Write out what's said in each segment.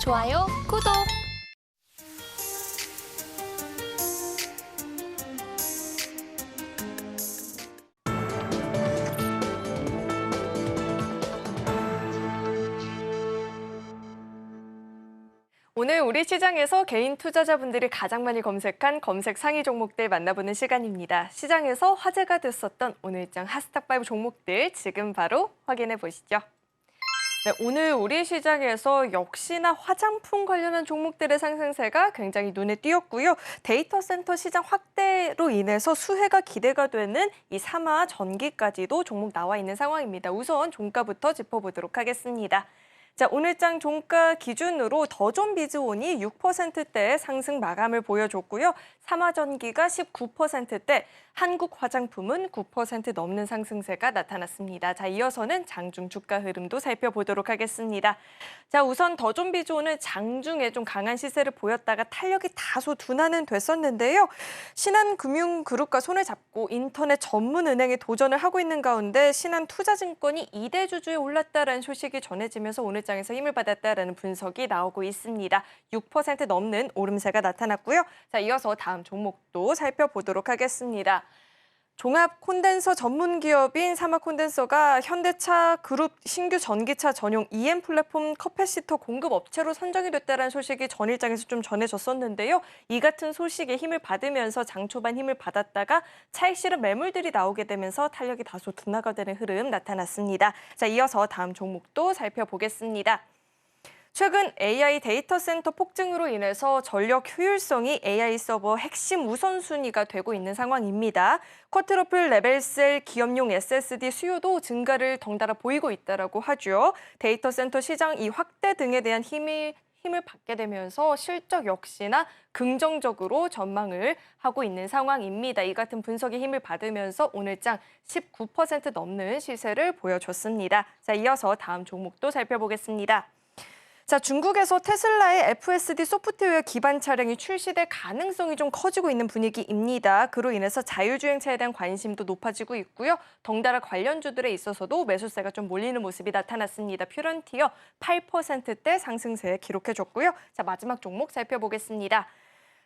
좋아요, 구독! 오늘 우리 시장에서 개인 투자자분들이 가장 많이 검색한 검색 상위 종목들 만나보는 시간입니다. 시장에서 화제가 됐었던 오늘장 핫스탁5 종목들 지금 바로 확인해 보시죠. 네, 오늘 우리 시장에서 역시나 화장품 관련한 종목들의 상승세가 굉장히 눈에 띄었고요. 데이터 센터 시장 확대로 인해서 수혜가 기대가 되는 이 삼화 전기까지도 종목 나와 있는 상황입니다. 우선 종가부터 짚어보도록 하겠습니다. 자, 오늘장 종가 기준으로 더존비즈온이 6%대의 상승 마감을 보여줬고요. 삼화전기가 19%대, 한국화장품은 9% 넘는 상승세가 나타났습니다. 자, 이어서는 장중 주가 흐름도 살펴보도록 하겠습니다. 자, 우선 더존비즈온은 장중에 좀 강한 시세를 보였다가 탄력이 다소 둔화는 됐었는데요. 신한금융그룹과 손을 잡고 인터넷 전문 은행에 도전을 하고 있는 가운데 신한투자증권이 2대 주주에 올랐다라는 소식이 전해지면서 오늘 장에서 힘을 받았다라는 분석이 나오고 있습니다. 6% 넘는 오름세가 나타났고요. 자, 이어서 다음 종목도 살펴보도록 하겠습니다. 종합 콘덴서 전문 기업인 삼화콘덴서가 현대차 그룹 신규 전기차 전용 EM 플랫폼 커패시터 공급 업체로 선정이 됐다는 소식이 전일장에서 좀 전해졌었는데요. 이 같은 소식에 힘을 받으면서 장 초반 힘을 받았다가 차익 실현 매물들이 나오게 되면서 탄력이 다소 둔화가 되는 흐름 나타났습니다. 자, 이어서 다음 종목도 살펴보겠습니다. 최근 AI 데이터 센터 폭증으로 인해서 전력 효율성이 AI 서버 핵심 우선순위가 되고 있는 상황입니다. 쿼트러플 레벨셀 기업용 SSD 수요도 증가를 덩달아 보이고 있다고 하죠. 데이터 센터 시장 이 확대 등에 대한 힘을 받게 되면서 실적 역시나 긍정적으로 전망을 하고 있는 상황입니다. 이 같은 분석에 힘을 받으면서 오늘장 19% 넘는 시세를 보여줬습니다. 자, 이어서 다음 종목도 살펴보겠습니다. 자, 중국에서 테슬라의 FSD 소프트웨어 기반 차량이 출시될 가능성이 좀 커지고 있는 분위기입니다. 그로 인해서 자율주행차에 대한 관심도 높아지고 있고요. 덩달아 관련주들에 있어서도 매수세가 좀 몰리는 모습이 나타났습니다. 퓨런티어 8%대 상승세 기록해줬고요. 자, 마지막 종목 살펴보겠습니다.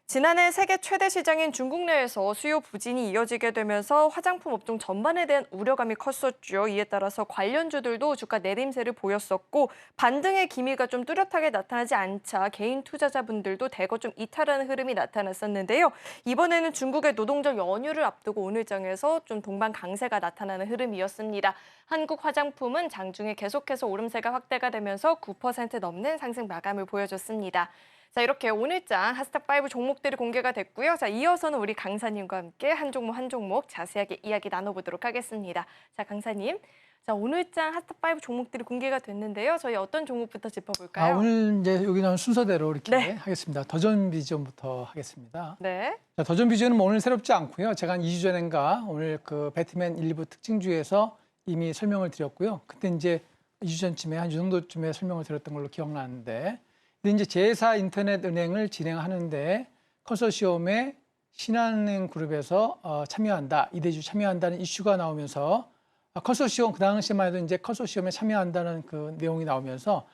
지난해 세계 최대 시장인 중국 내에서 수요 부진이 이어지게 되면서 화장품 업종 전반에 대한 우려감이 컸었죠. 이에 따라서 관련주들도 주가 내림세를 보였었고 반등의 기미가 좀 뚜렷하게 나타나지 않자 개인 투자자분들도 대거 좀 이탈하는 흐름이 나타났었는데요. 이번에는 중국의 노동절 연휴를 앞두고 오늘 장에서 좀 동반 강세가 나타나는 흐름이었습니다. 한국 화장품은 장중에 계속해서 오름세가 확대가 되면서 9% 넘는 상승 마감을 보여줬습니다. 자, 이렇게 오늘장 핫스탁5 종목들이 공개가 됐고요. 자, 이어서는 우리 강사님과 함께 한 종목 한 종목 자세하게 이야기 나눠보도록 하겠습니다. 자, 강사님. 자, 오늘장 핫스탁5 종목들이 공개가 됐는데요. 저희 어떤 종목부터 짚어볼까요? 오늘 이제 여기 나온 순서대로 이렇게 네. 하겠습니다. 더존비전부터 하겠습니다. 네. 자, 더존비전은 뭐 오늘 새롭지 않고요. 제가 한 2주 전인가 오늘 그 배트맨 일부 특징주에서 이미 설명을 드렸고요. 그때 이제 2주 전쯤에 한 이 정도쯤에 설명을 드렸던 걸로 기억나는데 근데 이제 제4 인터넷 은행을 진행하는데 컨소시엄에 신한은행 그룹에서 참여한다, 이대주 참여한다는 이슈가 나오면서 컨소시엄 그 당시에만 해도 이제 컨소시엄에 참여한다는 그 내용이 나오면서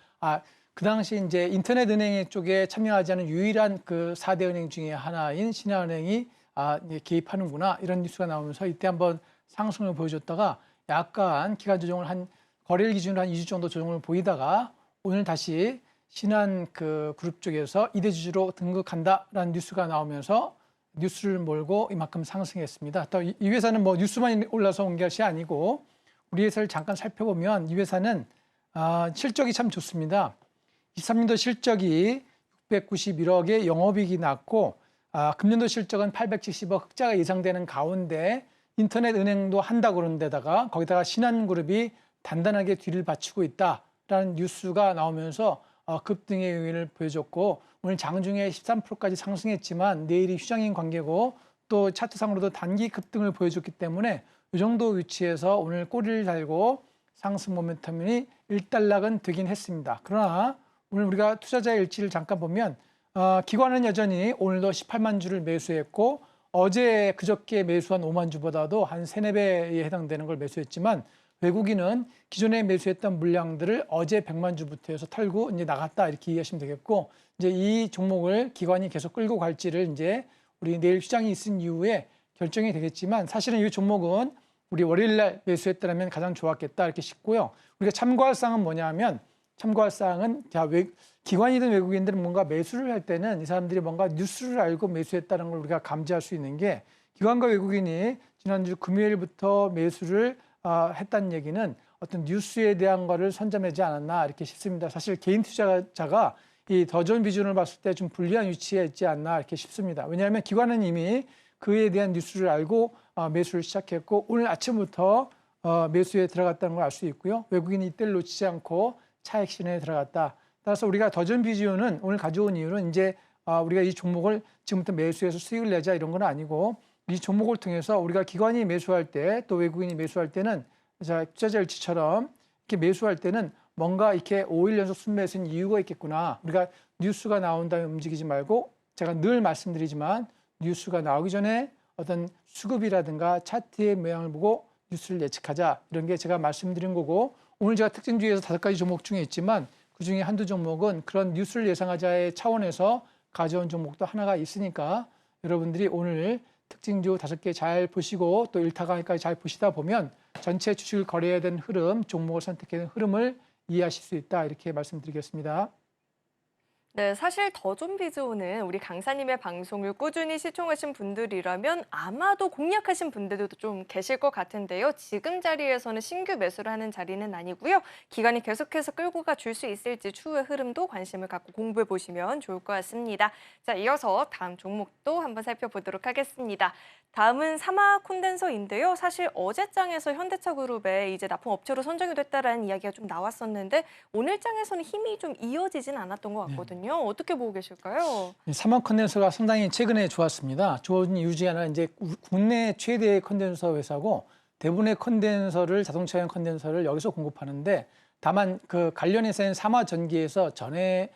그 당시 이제 인터넷 은행 쪽에 참여하지 않은 유일한 그 4대 은행 중에 하나인 신한은행이 이제 개입하는구나 이런 뉴스가 나오면서 이때 한번 상승을 보여줬다가 약간 기간 조정을 거래일 기준으로 한 2주 정도 조정을 보이다가 오늘 다시 신한 그 그룹 쪽에서 이대주주로 등극한다라는 뉴스가 나오면서 뉴스를 몰고 이만큼 상승했습니다. 또 이 회사는 뭐 뉴스만 올라서 온 것이 아니고 우리 회사를 잠깐 살펴보면 이 회사는 실적이 참 좋습니다. 23년도 실적이 691억의 영업이익이 났고 금년도 실적은 870억 흑자가 예상되는 가운데 인터넷 은행도 한다고 그러는 데다가 거기다가 신한그룹이 단단하게 뒤를 받치고 있다라는 뉴스가 나오면서 급등의 요인을 보여줬고 오늘 장중에 13%까지 상승했지만 내일이 휴장인 관계고 또 차트상으로도 단기 급등을 보여줬기 때문에 이 정도 위치에서 오늘 꼬리를 달고 상승 모멘텀이 일단락은 되긴 했습니다. 그러나 오늘 우리가 투자자의 일치를 잠깐 보면 기관은 여전히 오늘도 18만 주를 매수했고 어제 그저께 매수한 5만 주보다도 한 3, 4배에 해당되는 걸 매수했지만 외국인은 기존에 매수했던 물량들을 어제 100만 주부터 해서 털고 이제 나갔다 이렇게 이해하시면 되겠고, 이제 이 종목을 기관이 계속 끌고 갈지를 이제 우리 내일 시장이 있은 이후에 결정이 되겠지만, 사실은 이 종목은 우리 월요일 날 매수했다면 가장 좋았겠다 이렇게 싶고요. 우리가 참고할 사항은 뭐냐면, 참고할 사항은 기관이든 외국인들은 뭔가 매수를 할 때는 이 사람들이 뭔가 뉴스를 알고 매수했다는 걸 우리가 감지할 수 있는 게, 기관과 외국인이 지난주 금요일부터 매수를 했다는 얘기는 어떤 뉴스에 대한 거를 선점하지 않았나 이렇게 싶습니다. 사실 개인 투자자가 이 더 좋은 비중을 봤을 때 좀 불리한 위치에 있지 않나 이렇게 싶습니다. 왜냐하면 기관은 이미 그에 대한 뉴스를 알고 매수를 시작했고, 오늘 아침부터 매수에 들어갔다는 걸 알 수 있고요. 외국인이 이때를 놓치지 않고 차익 실현에 들어갔다. 따라서 우리가 더 좋은 비중은 오늘 가져온 이유는 이제 우리가 이 종목을 지금부터 매수해서 수익을 내자 이런 건 아니고, 이 종목을 통해서 우리가 기관이 매수할 때 또 외국인이 매수할 때는 투자자 일치처럼 이렇게 매수할 때는 뭔가 이렇게 5일 연속 순매수인 이유가 있겠구나. 우리가 뉴스가 나온 다음에 움직이지 말고, 제가 늘 말씀드리지만 뉴스가 나오기 전에 어떤 수급이라든가 차트의 모양을 보고 뉴스를 예측하자, 이런 게 제가 말씀드린 거고, 오늘 제가 특징주에서 5가지 종목 중에 있지만 그중에 한두 종목은 그런 뉴스를 예상하자의 차원에서 가져온 종목도 하나가 있으니까, 여러분들이 오늘 특징주 5개 잘 보시고 또 일타 강의까지 잘 보시다 보면 전체 주식을 거래해야 되는 흐름, 종목을 선택해야 되는 흐름을 이해하실 수 있다, 이렇게 말씀드리겠습니다. 네, 사실 더 좀 비즈오는 우리 강사님의 방송을 꾸준히 시청하신 분들이라면 아마도 공략하신 분들도 좀 계실 것 같은데요. 지금 자리에서는 신규 매수를 하는 자리는 아니고요. 기간이 계속해서 끌고 가 줄 수 있을지 추후의 흐름도 관심을 갖고 공부해 보시면 좋을 것 같습니다. 자, 이어서 다음 종목도 한번 살펴보도록 하겠습니다. 다음은 사마 콘덴서인데요. 사실 어제장에서 현대차그룹에 이제 납품업체로 선정이 됐다라는 이야기가 좀 나왔었는데, 오늘 장에서는 힘이 좀 이어지진 않았던 것 같거든요. 어떻게 보고 계실까요? 사마 컨덴서가 상당히 최근에 좋았습니다. 좋은 이유 중에 하나는 이제 국내 최대의 컨덴서 회사고, 대부분의 컨덴서를, 자동차용 컨덴서를 여기서 공급하는데, 다만 그 관련 회사인 사마전기에서 전에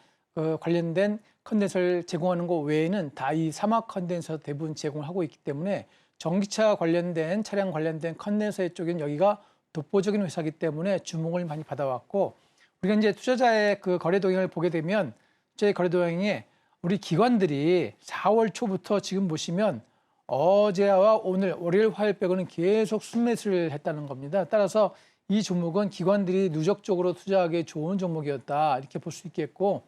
관련된 컨덴서를 제공하는 것 외에는 다 이 사마 컨덴서 대부분 제공을 하고 있기 때문에, 전기차 관련된 차량 관련된 컨덴서 쪽에는 여기가 독보적인 회사이기 때문에 주목을 많이 받아왔고, 우리가 이제 투자자의 그 거래 동향을 보게 되면, 투자의 거래 동향에 우리 기관들이 4월 초부터 지금 보시면 어제와 오늘 월요일 화요일 빼고는 계속 순매수를 했다는 겁니다. 따라서 이 종목은 기관들이 누적적으로 투자하기에 좋은 종목이었다, 이렇게 볼 수 있겠고,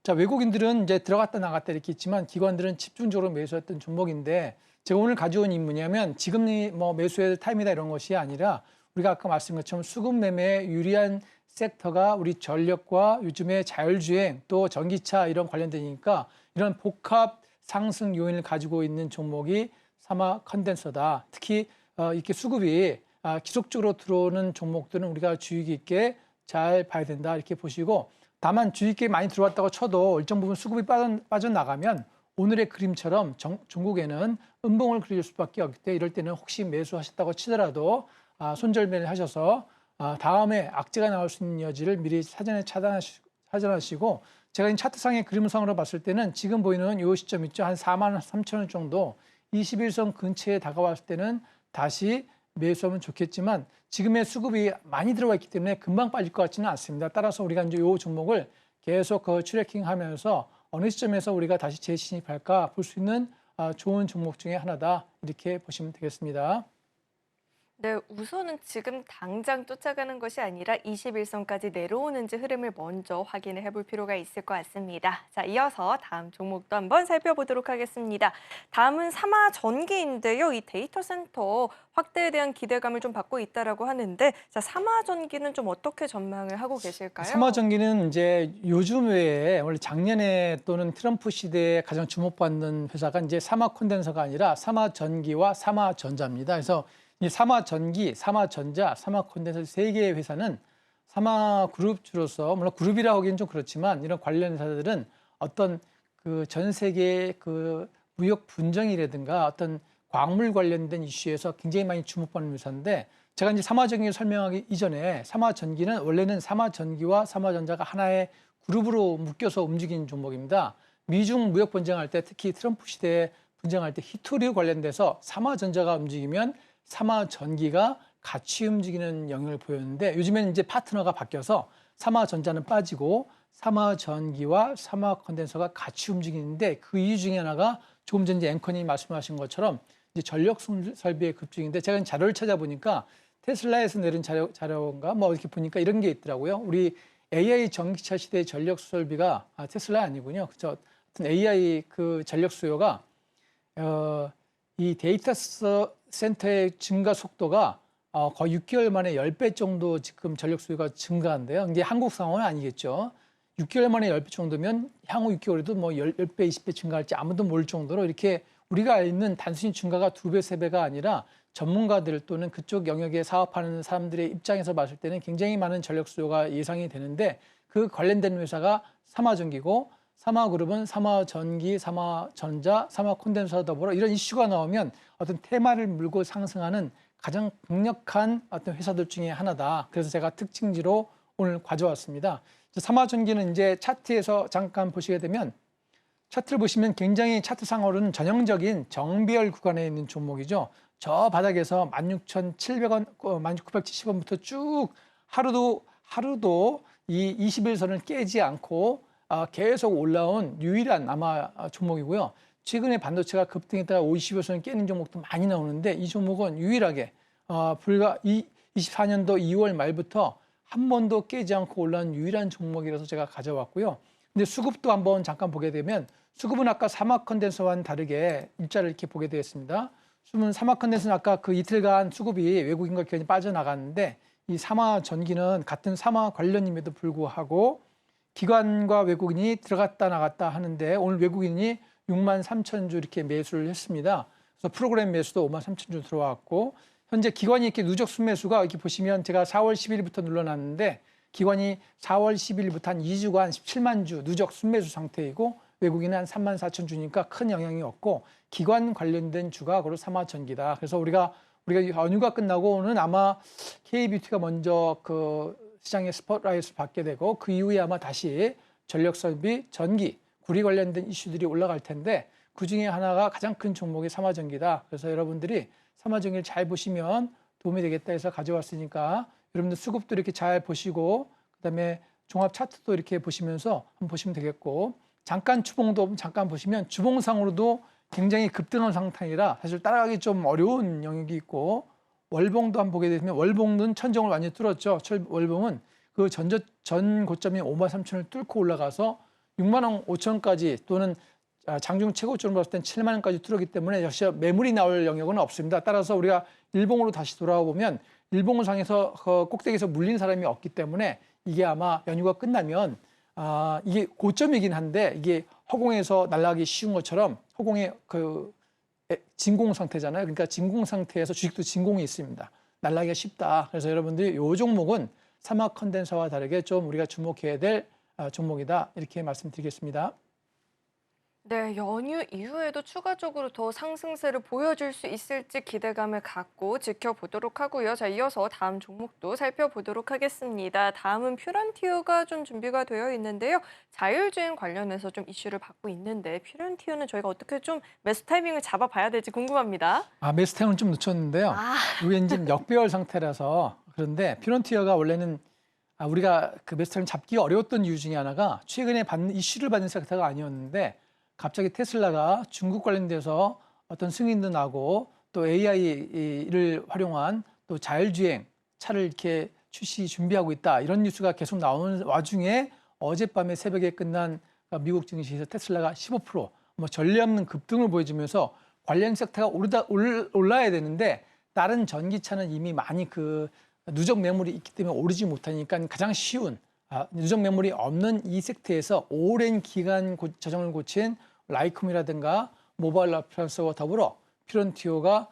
자, 외국인들은 이제 들어갔다 나갔다 이렇게 있지만 기관들은 집중적으로 매수했던 종목인데, 제가 오늘 가져온 이 뭐냐면, 지금이 뭐 매수해야 될 타임이다 이런 것이 아니라, 우리가 아까 말씀드린 것처럼 수급 매매에 유리한 섹터가 우리 전력과 요즘에 자율주행 또 전기차 이런 관련되니까, 이런 복합 상승 요인을 가지고 있는 종목이 사마 컨덴서다. 특히 이렇게 수급이 지속적으로 들어오는 종목들은 우리가 주의 깊게 잘 봐야 된다, 이렇게 보시고, 다만 주의 깊게 많이 들어왔다고 쳐도 일정 부분 수급이 빠져나가면 오늘의 그림처럼 종국에는 음봉을 그릴 수밖에 없기 때문에, 이럴 때는 혹시 매수하셨다고 치더라도 손절매를 하셔서 다음에 악재가 나올 수 있는 여지를 미리 사전에 차단하시고, 제가 이 차트상의 그림상으로 봤을 때는 지금 보이는 이 시점 있죠. 한 4만 3천 원 정도 21선 근처에 다가왔을 때는 다시 매수하면 좋겠지만, 지금의 수급이 많이 들어와 있기 때문에 금방 빠질 것 같지는 않습니다. 따라서 우리가 이제 이 종목을 계속 트래킹하면서 어느 시점에서 우리가 다시 재진입할까 볼 수 있는 좋은 종목 중에 하나다, 이렇게 보시면 되겠습니다. 네, 우선은 지금 당장 쫓아가는 것이 아니라 21선까지 내려오는지 흐름을 먼저 확인을 해볼 필요가 있을 것 같습니다. 자, 이어서 다음 종목도 한번 살펴보도록 하겠습니다. 다음은 사마전기인데요. 이 데이터 센터 확대에 대한 기대감을 좀 받고 있다라고 하는데, 자, 사마전기는 좀 어떻게 전망을 하고 계실까요? 사마전기는 이제 요즘 외에 원래 작년에 또는 트럼프 시대에 가장 주목받는 회사가 이제 사마콘덴서가 아니라 사마전기와 사마전자입니다. 그래서 이 사마전기, 사마전자, 사마콘덴서 세 개의 회사는 사마그룹주로서, 물론 그룹이라고 하기는 좀 그렇지만, 이런 관련 회사들은 어떤 그 전 세계 그 무역 분쟁이라든가 어떤 광물 관련된 이슈에서 굉장히 많이 주목받는 회사인데, 제가 이제 사마전기를 설명하기 이전에, 사마전기는 원래는 사마전기와 사마전자가 하나의 그룹으로 묶여서 움직이는 종목입니다. 미중 무역 분쟁할 때, 특히 트럼프 시대에 분쟁할 때 히토류 관련돼서 사마전자가 움직이면 사마전기가 같이 움직이는 영역을 보였는데 요즘에는 이제 파트너가 바뀌어서 삼화전자는 빠지고 삼화전기와 삼화컨덴서가 같이 움직이는데 그 이유 중에 하나가 조금 전에 앵커님이 말씀하신 것처럼 이제 전력 설비의 급증인데 제가 자료를 찾아보니까 테슬라에서 내린 자료인가 뭐 이렇게 보니까 이런 게 있더라고요. 우리 AI 전기차 시대의 전력 설비가 테슬라 아니군요. 그죠? 하여튼 AI 그 전력 수요가 이 데이터 센터의 증가 속도가 거의 6개월 만에 10배 정도 지금 전력 수요가 증가한대요. 이게 한국 상황은 아니겠죠. 6개월 만에 10배 정도면 향후 6개월에도 뭐 10배, 20배 증가할지 아무도 모를 정도로 이렇게 우리가 알는 단순히 증가가 2배, 3배가 아니라 전문가들 또는 그쪽 영역에 사업하는 사람들의 입장에서 봤을 때는 굉장히 많은 전력 수요가 예상이 되는데 그 관련된 회사가 삼화전기고 삼화그룹은 삼화전기, 삼화전자, 삼화콘덴서 더불어 이런 이슈가 나오면 어떤 테마를 물고 상승하는 가장 강력한 어떤 회사들 중에 하나다. 그래서 제가 특징지로 오늘 가져왔습니다. 삼화전기는 이제 차트에서 잠깐 보시게 되면 차트를 보시면 굉장히 차트상으로는 전형적인 정배열 구간에 있는 종목이죠. 저 바닥에서 16,700원, 16,970원부터 쭉 하루도 이 21선을 깨지 않고 계속 올라온 유일한 아마 종목이고요. 최근에 반도체가 급등했다가 50여선을 깨는 종목도 많이 나오는데 이 종목은 유일하게 불과 24년도 2월 말부터 한 번도 깨지 않고 올라온 유일한 종목이라서 제가 가져왔고요. 근데 수급도 한번 잠깐 보게 되면 수급은 아까 삼화컨덴서와는 다르게 일자를 이렇게 보게 되었습니다. 삼화컨덴서는 아까 그 이틀간 수급이 외국인과 기관이 빠져나갔는데 이 삼화전기는 같은 삼화 관련임에도 불구하고 기관과 외국인이 들어갔다 나갔다 하는데 오늘 외국인이 6만 3천 주 이렇게 매수를 했습니다. 그래서 프로그램 매수도 5만 3천 주 들어왔고 현재 기관이 이렇게 누적 순매수가 이렇게 보시면 제가 4월 10일부터 눌러놨는데 기관이 4월 10일부터 한 2주간 17만 주 누적 순매수 상태이고 외국인은 한 3만 4천 주니까 큰 영향이 없고 기관 관련된 주가 그로 삼화전기다. 그래서 우리가 연휴가 끝나고는 아마 K뷰티가 먼저 그 시장의 스포트라이트를 받게 되고 그 이후에 아마 다시 전력설비, 전기, 구리 관련된 이슈들이 올라갈 텐데 그중에 하나가 가장 큰 종목이 삼화전기다. 그래서 여러분들이 삼화전기를 잘 보시면 도움이 되겠다 해서 가져왔으니까 여러분들 수급도 이렇게 잘 보시고 그다음에 종합 차트도 이렇게 보시면서 한번 보시면 되겠고 잠깐 주봉도 잠깐 보시면 주봉상으로도 굉장히 급등한 상태이라 사실 따라가기 좀 어려운 영역이 있고 월봉도 한번 보게 되면 월봉은 천정을 완전히 뚫었죠. 월봉은 그 전 고점이 5만 3천을 뚫고 올라가서 6만 원 5천까지 또는 장중 최고점으로 봤을 땐 7만 원까지 뚫었기 때문에 역시 매물이 나올 영역은 없습니다. 따라서 우리가 일봉으로 다시 돌아와 보면 일봉상에서 꼭대기에서 물린 사람이 없기 때문에 이게 아마 연휴가 끝나면 이게 고점이긴 한데 이게 허공에서 날아가기 쉬운 것처럼 허공의 그 진공 상태잖아요. 그러니까 진공 상태에서 주식도 진공이 있습니다. 날아가기가 쉽다. 그래서 여러분들이 이 종목은 삼화컨덴서와 다르게 좀 우리가 주목해야 될 종목이다. 이렇게 말씀드리겠습니다. 네, 연휴 이후에도 추가적으로 더 상승세를 보여줄 수 있을지 기대감을 갖고 지켜보도록 하고요. 자, 이어서 다음 종목도 살펴보도록 하겠습니다. 다음은 퓨런티어가 좀 준비가 되어 있는데요. 자율주행 관련해서 좀 이슈를 받고 있는데 퓨런티어는 저희가 어떻게 좀 매수 타이밍을 잡아봐야 될지 궁금합니다. 매수 타임은 좀 놓쳤는데요. 이게 이제 역배열 상태라서 그런데 퓨런티어가 원래는 우리가 그 매수 타임 잡기가 어려웠던 이유 중에 하나가 최근에 이슈를 받는 섹터가 아니었는데 갑자기 테슬라가 중국 관련돼서 어떤 승인도 나고 또 AI를 활용한 또 자율주행 차를 이렇게 출시 준비하고 있다. 이런 뉴스가 계속 나오는 와중에 어젯밤에 새벽에 끝난 미국 증시에서 테슬라가 15% 전례 없는 급등을 보여주면서 관련 섹터가 올라야 되는데 다른 전기차는 이미 많이 그 누적 매물이 있기 때문에 오르지 못하니까 가장 쉬운 누적 매물이 없는 이 섹터에서 오랜 기간 저점을 고친 라이쿰이라든가 모바일 어플런스와 더불어 퓨런티어가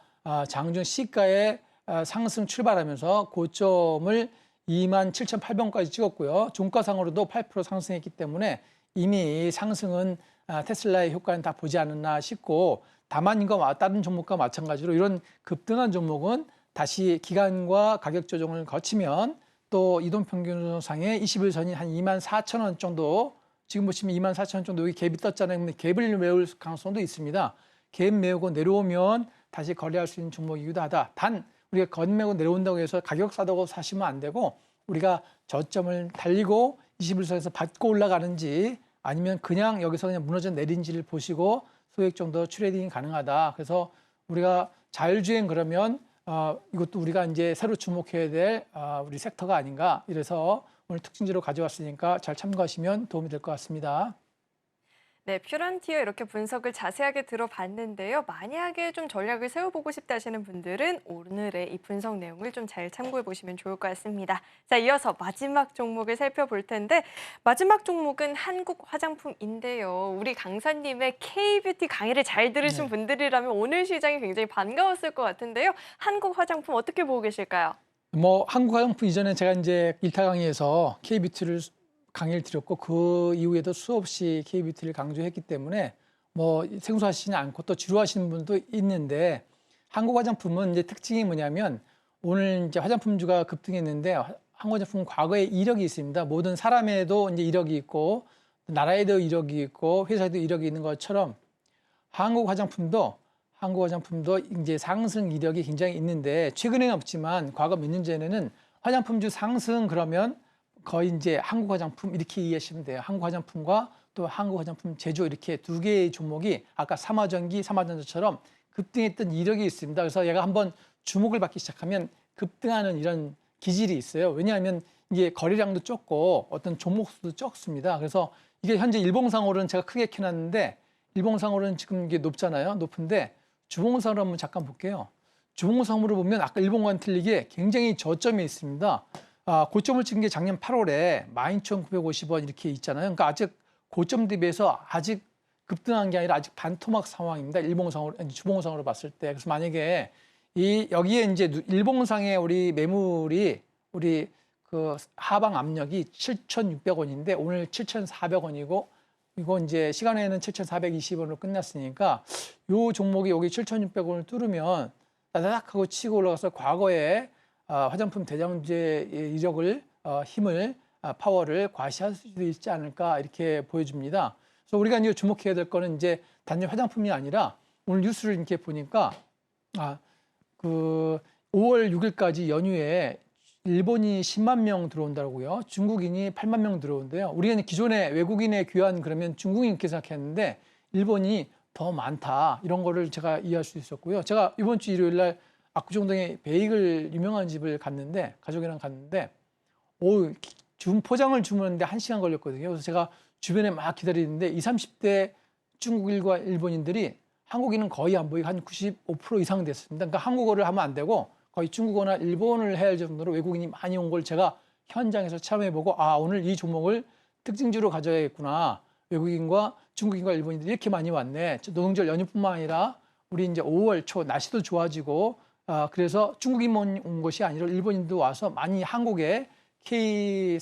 장중 시가의 상승 출발하면서 고점을 27,800원까지 찍었고요. 종가상으로도 8% 상승했기 때문에 이미 상승은 테슬라의 효과는 다 보지 않았나 싶고 다만 이거 다른 종목과 마찬가지로 이런 급등한 종목은 다시 기간과 가격 조정을 거치면 또 이동평균상의 21선이 한 24,000원 정도 지금 보시면 24,000원 정도 여기 갭이 떴잖아요. 근데 갭을 메울 가능성도 있습니다. 갭 메우고 내려오면 다시 거래할 수 있는 종목이기도 하다. 단 우리가 건매고 내려온다고 해서 가격 싸다고 사시면 안 되고 우리가 저점을 달리고 21선에서 받고 올라가는지 아니면 그냥 여기서 그냥 무너져 내린지를 보시고 소액 정도 트레이딩이 가능하다. 그래서 우리가 자율주행 그러면 이것도 우리가 이제 새로 주목해야 될 우리 섹터가 아닌가. 이래서 오늘 특징지로 가져왔으니까 잘 참고하시면 도움이 될 것 같습니다. 네, 퓨런티어 이렇게 분석을 자세하게 들어봤는데요. 만약에 좀 전략을 세워보고 싶다 하시는 분들은 오늘의 이 분석 내용을 좀 잘 참고해 보시면 좋을 것 같습니다. 자, 이어서 마지막 종목을 살펴볼 텐데 마지막 종목은 한국 화장품인데요. 우리 강사님의 K-뷰티 강의를 잘 들으신 네. 분들이라면 오늘 시장이 굉장히 반가웠을 것 같은데요. 한국 화장품 어떻게 보고 계실까요? 뭐 한국 화장품 이전에 제가 이제 일타 강의에서 K뷰티를 강의를 드렸고 그 이후에도 수없이 K뷰티를 강조했기 때문에 뭐 생소하시지 않고 또 지루하시는 분도 있는데 한국 화장품은 이제 특징이 뭐냐면 오늘 이제 화장품주가 급등했는데 한국 화장품은 과거에 이력이 있습니다. 모든 사람에도 이제 이력이 있고 나라에도 이력이 있고 회사에도 이력이 있는 것처럼 한국 화장품도 이제 상승 이력이 굉장히 있는데 최근에는 없지만 과거 몇 년 전에는 화장품주 상승 그러면 거의 이제 한국 화장품 이렇게 이해하시면 돼요. 한국 화장품과 또 한국 화장품 제조 이렇게 두 개의 종목이 아까 삼화전기, 삼화전자처럼 급등했던 이력이 있습니다. 그래서 얘가 한번 주목을 받기 시작하면 급등하는 이런 기질이 있어요. 왜냐하면 이게 거래량도 적고 어떤 종목 수도 적습니다. 그래서 이게 현재 일봉상으로는 제가 크게 켜놨는데 일봉상으로는 지금 이게 높잖아요. 높은데 주봉상으로 한번 잠깐 볼게요. 주봉상으로 보면 아까 일봉과는 틀리게 굉장히 저점이 있습니다. 고점을 찍은 게 작년 8월에 12,950원 이렇게 있잖아요. 그러니까 아직 고점 대비해서 아직 급등한 게 아니라 아직 반토막 상황입니다. 일봉상으로, 주봉상으로 봤을 때. 그래서 만약에 여기에 이제 일봉상의 우리 매물이 우리 그 하방 압력이 7,600원인데 오늘 7,400원이고 이거 이제 시간에는 7,420원으로 끝났으니까 요 종목이 여기 7,600원을 뚫으면 따닥 하고 치고 올라가서 과거에 화장품 대장주의 이력을 힘을 파워를 과시할 수도 있지 않을까 이렇게 보여줍니다. 그래서 우리가 이제 주목해야 될 거는 이제 단지 화장품이 아니라 오늘 뉴스를 이렇게 보니까 그 5월 6일까지 연휴에 일본이 10만 명 들어온다고요. 중국인이 8만 명 들어온대요. 우리는 기존에 외국인의 귀환 그러면 중국인 이렇게 생각했는데 일본이 더 많다. 이런 거를 제가 이해할 수 있었고요. 제가 이번 주 일요일 날 압구정동에 베이글 유명한 집을 갔는데 가족이랑 갔는데 포장을 주문하는데 1시간 걸렸거든요. 그래서 제가 주변에 막 기다리는데 20, 30대 중국인과 일본인들이 한국인은 거의 안 보이고 한 95% 이상 됐습니다. 그러니까 한국어를 하면 안 되고 거의 중국어나 일본을 해야 할 정도로 외국인이 많이 온 걸 제가 현장에서 체험해보고 오늘 이 종목을 특징주로 가져야겠구나. 외국인과 중국인과 일본인들이 이렇게 많이 왔네. 노동절 연휴뿐만 아니라 우리 이제 5월 초 날씨도 좋아지고 그래서 중국인만 온 것이 아니라 일본인도 와서 많이 한국의 K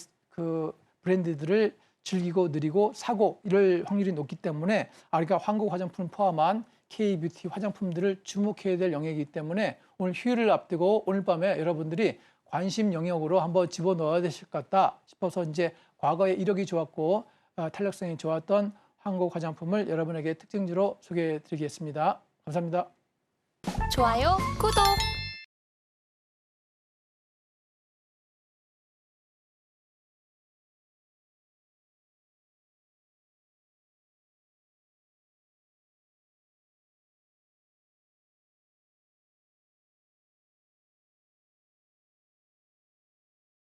브랜드들을 즐기고 누리고 사고 이럴 확률이 높기 때문에 그러니까 한국 화장품 포함한 K-뷰티 화장품들을 주목해야 될 영역이기 때문에 오늘 휴일을 앞두고 오늘 밤에 여러분들이 관심 영역으로 한번 집어넣어야 되실 것 같다 싶어서 이제 과거에 이력이 좋았고 탄력성이 좋았던 한국 화장품을 여러분에게 특징주로 소개해 드리겠습니다. 감사합니다. 좋아요, 구독!